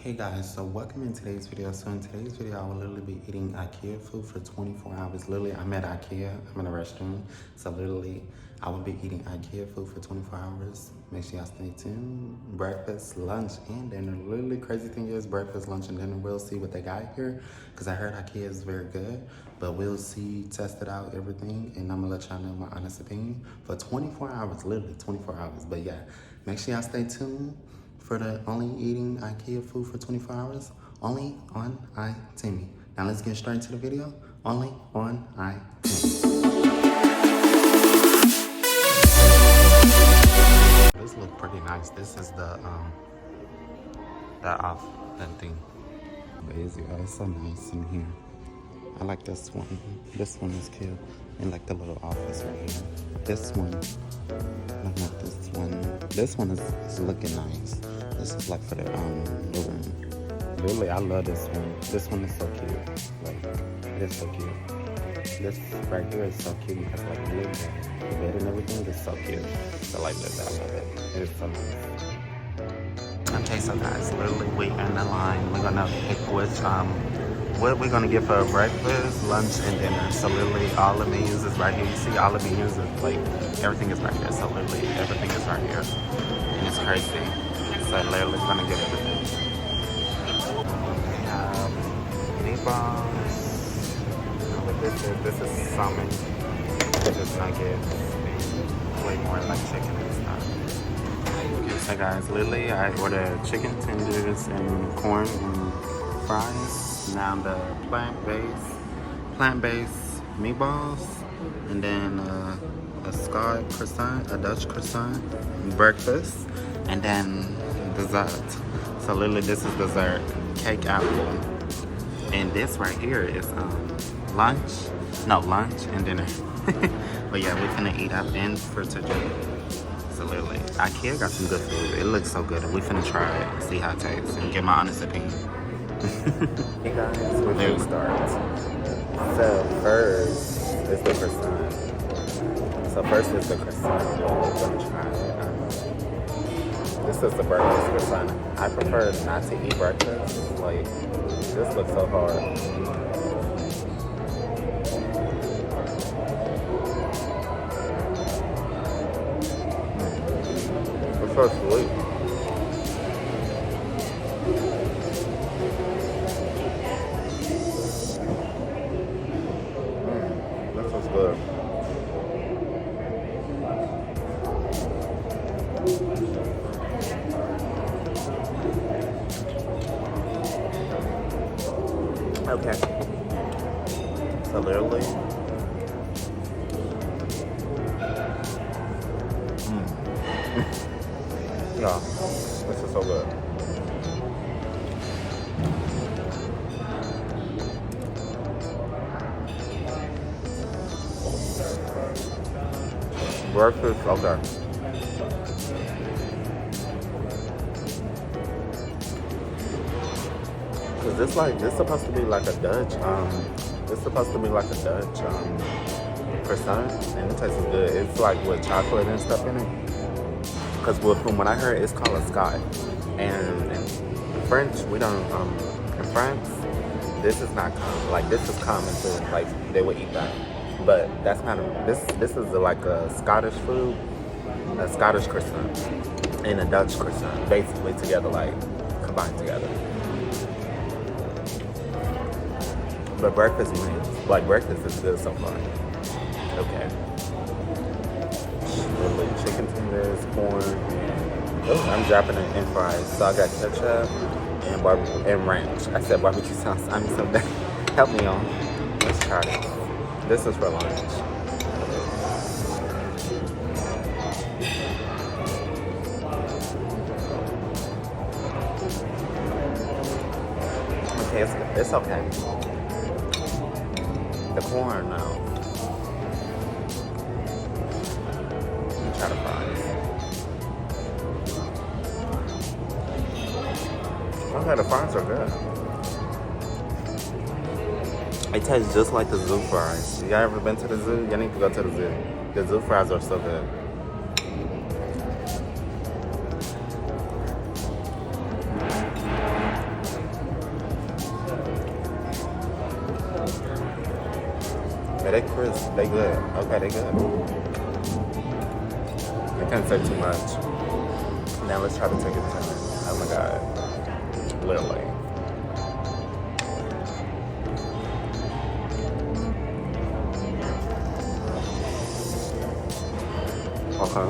Hey guys, so welcome in today's video. So in today's video, I will literally be eating IKEA food for 24 hours. Literally, I'm at IKEA, I'm in a restaurant. So literally, I will be eating IKEA food for 24 hours. Make sure y'all stay tuned. Breakfast, lunch, and dinner. Literally crazy thing is breakfast, lunch, and dinner. We'll see what they got here. Cause I heard IKEA is very good, but we'll see, test it out, everything. And I'm gonna let y'all know my honest opinion for 24 hours, literally 24 hours. But yeah, make sure y'all stay tuned for the only eating IKEA food for 24 hours, only on iTimmy. Now let's get straight into the video, only on iTimmy. This looks pretty nice. This is the off that thing. Amazing, it's so nice in here. I like this one. This one is cute. And like the little office right here. This one, I like this one. This one is looking nice. This is like for the living room. Really, I love this one. This one is so cute. Like, it is so cute. This right here is so cute. You have like wood, the bed and everything is so cute. So like this, I love it. It is so nice. Okay, so guys, literally we in the line. We're gonna pick which what we're gonna get for breakfast, lunch, and dinner. So literally all the menus is right here. You see all the menus is like everything is right here. So literally everything is right here. And it's crazy. So literally gonna get everything. We have meatballs. This is salmon. This is nuggets. Way more like chicken and stuff. Okay, so guys, literally I ordered chicken tenders and corn and fries. Now the plant-based meatballs, and then a scallop croissant, a Dutch croissant, breakfast, and then dessert. So literally this is dessert, cake apple, and this right here is lunch and dinner. But yeah, we're finna eat up in for today. So literally, IKEA got some good food. It looks so good. We finna try it, see how it tastes, and get my honest opinion. Hey guys, we're gonna start. So first is the croissant. We're gonna try it. This is the breakfast croissant. I prefer not to eat breakfast. Like, this looks so hard. It's so sweet. Good. Okay. So literally, yeah, this is so good. Breakfast, okay. Cause this supposed to be like a Dutch, croissant, and it tastes good. It's like with chocolate and stuff in it. Cause from what I heard, it's called a sky. And in French, we don't, in France, this is not common. Like, this is common too. Like, they would eat that. But that's not this is like a Scottish food, a Scottish croissant and a Dutch croissant, basically together, like combined together. But breakfast is good so far. Okay. Literally chicken tenders, corn, and I'm dropping it in fries. So I got ketchup and ranch. I said barbecue sauce. I'm so bad. Help me on. Let's try this. This is for lunch. Okay, it's okay. The corn, no. Let me try the fries. Okay, the fries are good. It tastes just like the zoo fries. Y'all ever been to the zoo? Y'all need to go to the zoo. The zoo fries are so good. Okay, they crisp. They good. Okay, they good. I can't say too much. Now let's try to take it to 10. Oh my god. Literally. Okay.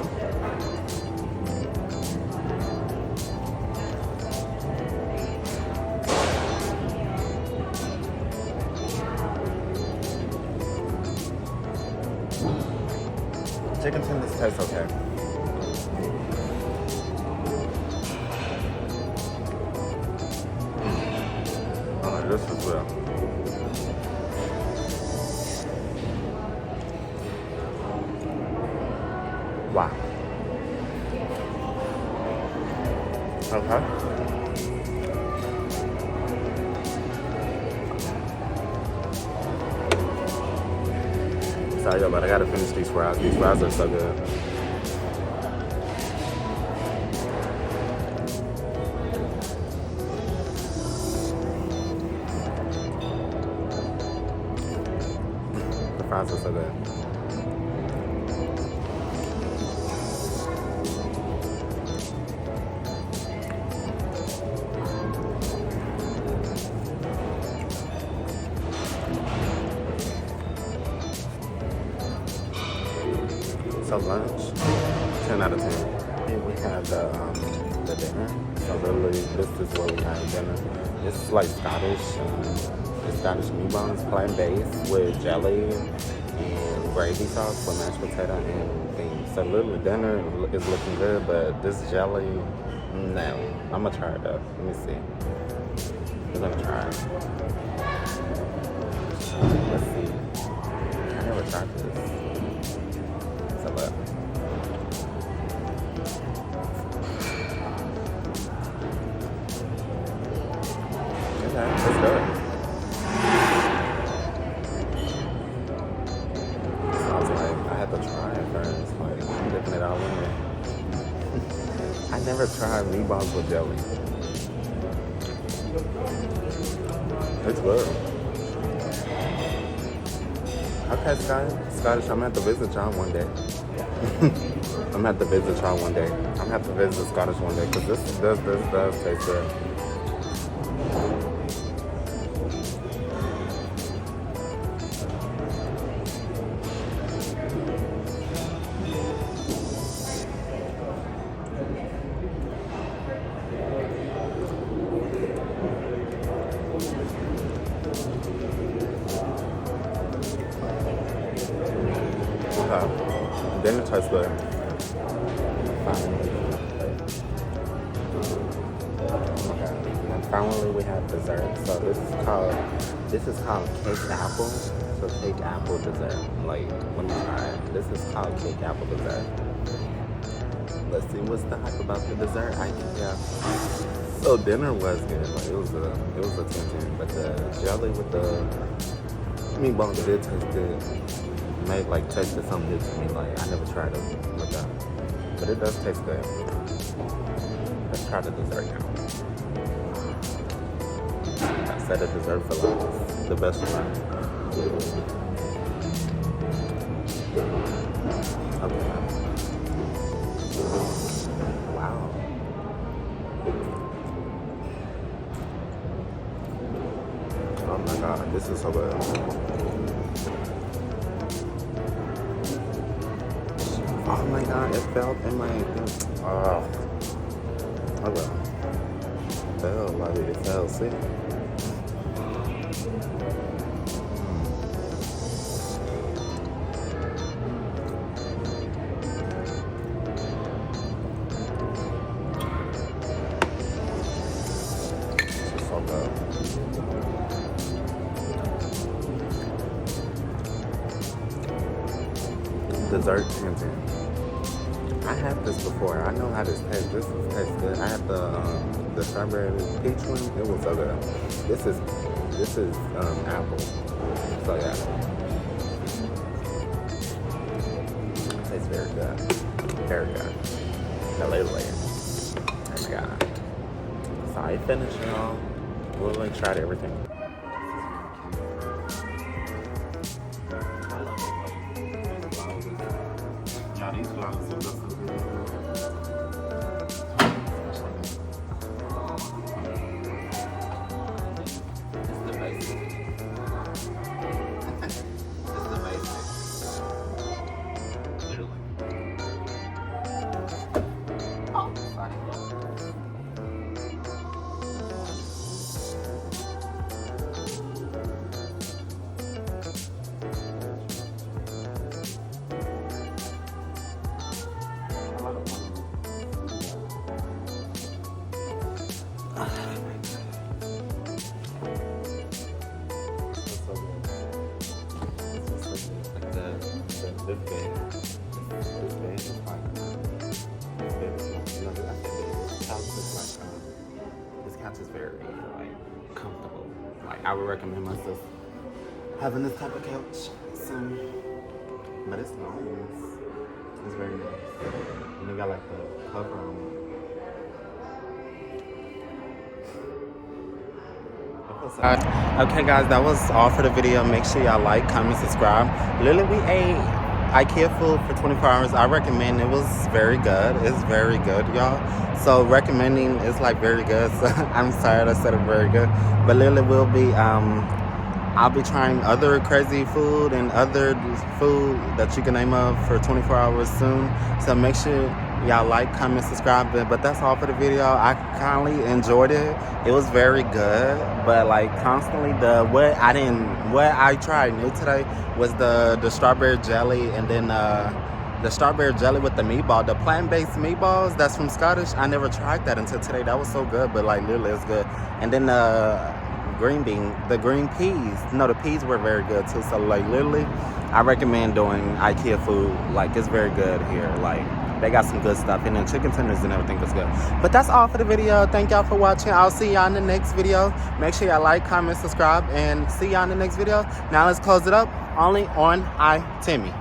Chicken tenders taste okay. This is well. Wow. Okay. Sorry, but I gotta finish these fries. These fries are so good. The fries are so good. So lunch, 10 out of 10. Here we have the dinner. So literally, this is what we have dinner. It's like Scottish, it's Scottish meatballs, plant-based with jelly and gravy sauce for mashed potato and things. So literally, dinner is looking good, but this jelly, no. I'm gonna try it though. Let me see. We're gonna try it. Let's see. I never tried this. So look. Okay, let's do it. So I was like, I had to try it first. Like, I'm dipping it all in there. I never tried meatballs with jelly. It's good. Okay, Scottish, I'm gonna have to visit y'all one day. I'm gonna have to visit y'all one day. I'm gonna have to visit Scottish one day because this does taste good. Dinner tastes good. And finally, we have dessert. So this is called cake apple. So cake apple dessert. Like, let me try it. This is called cake apple dessert. Let's see what's the hype about the dessert. IKEA. So dinner was good. Like it was a 10-10. But the jelly with the meatballs did taste good. Made like tasted something good to me. Like I never tried it with that, but it does taste good. Let's try the dessert now. I said the dessert for last, the best one. Okay. Wow. Oh my god, this is so good. Oh my god, it felt in my oh okay. It felt like it felt sick. This is so good. Dessert 10-10. I had this before. I know how this tastes. This tastes good. I had the strawberry peach one. It was so good. This is apple. So yeah, it tastes very good. Very good. Now literally, oh my god. So I finished y'all. We'll like tried everything. these clothes look so good. It's the basic. It's the basic. Literally. Oh, sorry. This bed is like, this bed is like, you know, I said this couch is like, this couch is very, like, comfortable. Like, I would recommend myself having this type of couch. So, but it's nice. It's very nice. And they got like the cover on it. Okay guys, that was all for the video. Make sure y'all like, comment, subscribe. Literally we ate IKEA food for 24 hours. I recommend. It was very good. It's very good, y'all. So recommending is like very good. So I'm sorry I said it very good. But literally will be I'll be trying other crazy food and other food that you can name of for 24 hours soon. So make sure y'all like, comment, subscribe. But that's all for the video. I kindly enjoyed it. It was very good. But like constantly what I tried new today was the strawberry jelly, and then the strawberry jelly with the meatball, the plant-based meatballs that's from Scottish. I never tried that until today. That was so good, but like literally it's good. And then the green peas. No, the peas were very good too. So like literally I recommend doing IKEA food. Like it's very good here. Like they got some good stuff, and then chicken tenders and everything was good. But that's all for the video. Thank y'all for watching. I'll see y'all in the next video. Make sure y'all like, comment, subscribe, and see y'all in the next video. Now let's close it up. Only on Timmy.